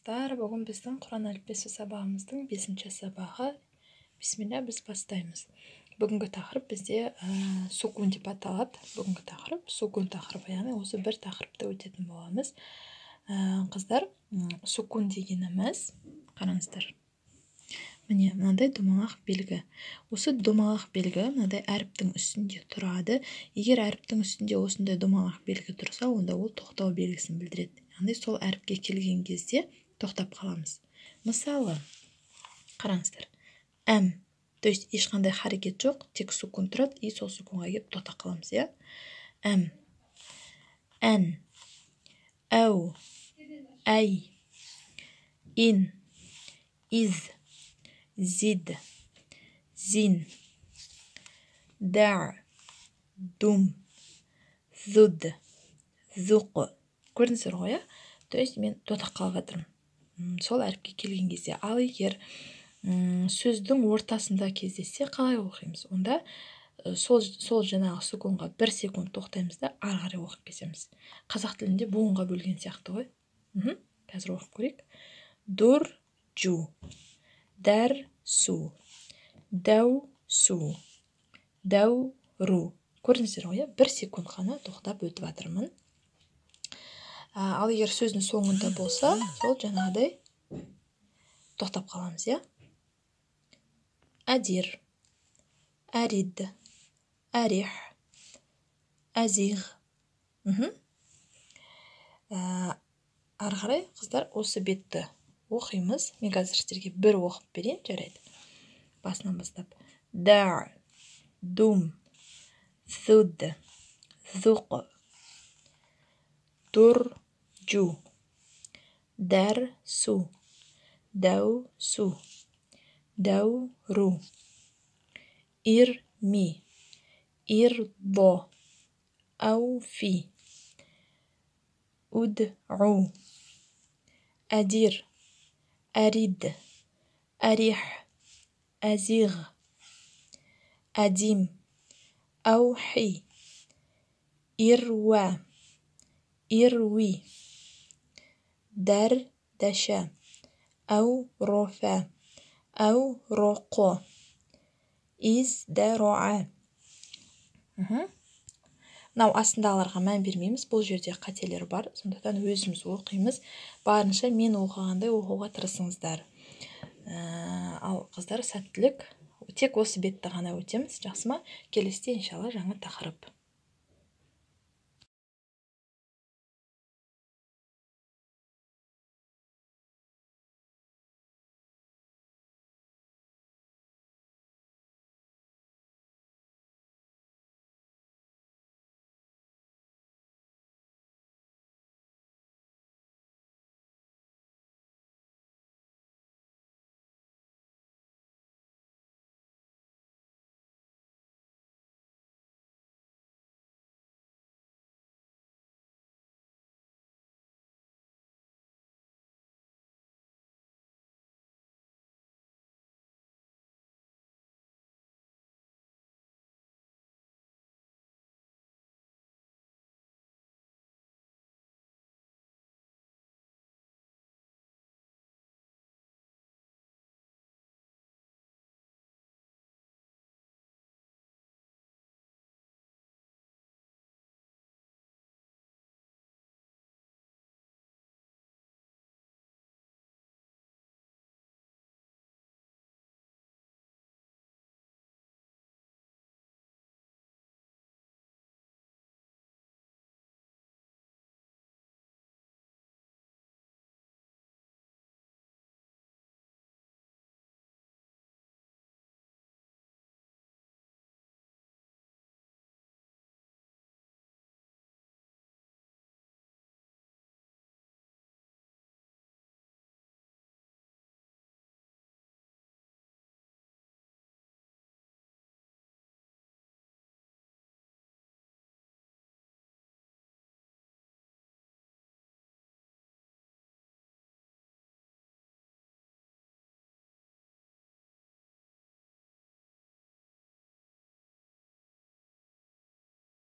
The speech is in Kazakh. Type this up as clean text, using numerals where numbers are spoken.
достар, бүгін біздің Құран әліппесі сабағымыздың 5-ші сабағы. Бисмилля, біз бастаймыз. Бүгінгі тақырып бізде сукун деп аталады. Бүгінгі тақырып сукун тақырыбы, яғни осы бір тақырыпты өтетін боламыз. Қыздар, сукун дегеніміз, қараңыздар. Міне, мынандай домалақ белгі. Осы домалақ белгі мынандай әріптің үстінде тұрады. Егер әріптің үстінде осындай домалақ белгі тұрса, онда ол тоқтау белгісін білдіреді. Яғни сол әріпке келген кезде тоқтап қаламыз. Мысалы, қараңыздар. Әм, то есть ешқандай харекет жоқ, тек сукун тұрады, и сол сукунға келіп тоқтап қаламыз, иә? Әм, ән, әу, әй, ин, из, зид, зин, дә, дум, зуд, зуқ. Көрдіңіздер ғой, иә? То есть мен тоқтап қалып жатырмын сол әріпке келген кезде. Ал егер сөздің ортасында кездессе қалай оқимыз? Онда сол жаңағы сукунға 1 секунд тоқтаймыз да ары қарай оқып кетеміз. Қазақ тілінде буынға бөлген сияқты ғой. Қазір оқып көрейік. Дур, жу, дәр, су, дәу, су, дәу, ру. Көрдіңіздер ғой, 1 секунд қана тоқтап өтіп жатырмын. Ал егер сөздің соңында болса, сол жаңағыдай тоқтап қаламыз, иә? Әдир, әрид, әрих, әзиғ. Ары қарай, қыздар, осы бетті оқимыз. Мен қазір сіздерге бір оқып берейін, жарайды. Басынан бастап. Дә, дум, зуд, зуқ, дур, жу, дәр, су, дәу, су, дәу, ру, ир, ми, ир, бо, әу, фи, уд, у, әдир, әрид, әрих, әзиғ, әдим, әу, хи, ирва, ирви, дәр, дәшә, әу, рофә, әу, роқо, из, дәроә. Мынау астындағыларға мән бермейміз, бұл жерде қателер бар, сондықтан өзіміз оқимыз. Барынша мен оқығандай оқуға тырысыңыздар. Ал қыздар, сәттілік. Тек осы бетті ғана өтеміз, жақсы ма? Келесіде иншалла жаңа тақырып.